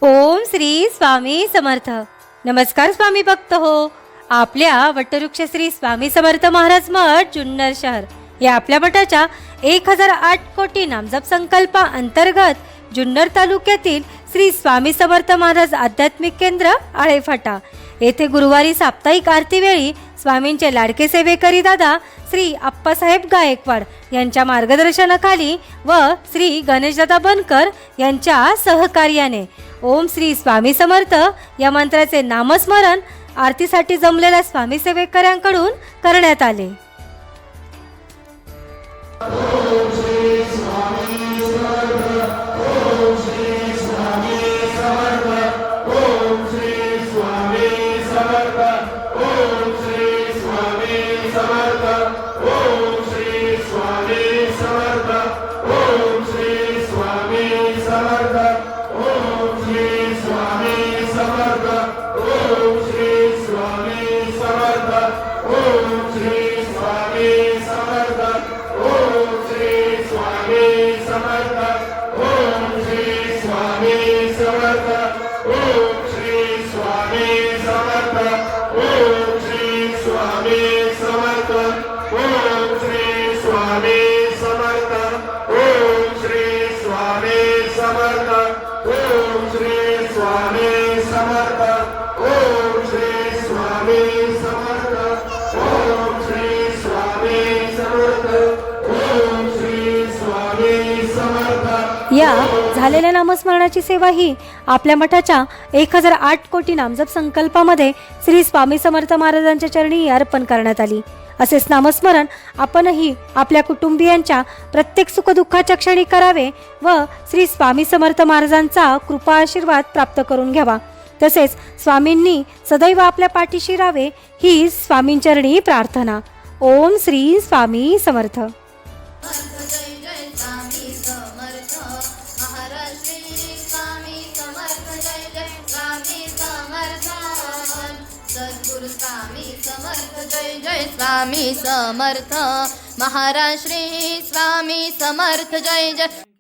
ओम श्री स्वामी समर्थ. नमस्कार स्वामी भक्त हो. आपल्या वटवृक्ष श्री स्वामी समर्थ महाराज मठ जुन्नर शहर या आपल्या मठाच्या 1008 कोटी नामजप संकल्पा अंतर्गत जुन्नर तालुक्यातील श्री स्वामी समर्थ महाराज आध्यात्मिक केंद्र आळेफाटा येथे गुरुवारी साप्ताहिक आरती वेळी स्वामींचे लाडके सेवेकरी दादा श्री आप्पासाहेब गायकवाड यांच्या मार्गदर्शनाखाली व श्री गणेशदादा बनकर यांच्या सहकार्याने ओम श्री स्वामी समर्थ या मंत्राचे नामस्मरण आरतीसाठी जमलेल्या स्वामी सेवेकऱ्यांकडून करण्यात आले. या झालेल्या नामस्मरणाची सेवा ही आपल्या मठाच्या 1008 कोटी नामजप संकल्पामध्ये श्री स्वामी समर्थ महाराजांच्या चरणी अर्पण करण्यात आली. असेच नामस्मरण आपणही आपल्या कुटुंबियांच्या प्रत्येक सुखदुःखाच्या क्षणी करावे व श्री स्वामी समर्थ महाराजांचा कृपा आशीर्वाद प्राप्त करून घ्यावा. तसेच स्वामींनी सदैव आपल्या पाठीशी राहावे ही स्वामींचरणी प्रार्थना. ओम श्री स्वामी समर्थ. सद्गुरु स्वामी समर्थ जय जय स्वामी समर्थ महाराज श्री स्वामी समर्थ जय जय.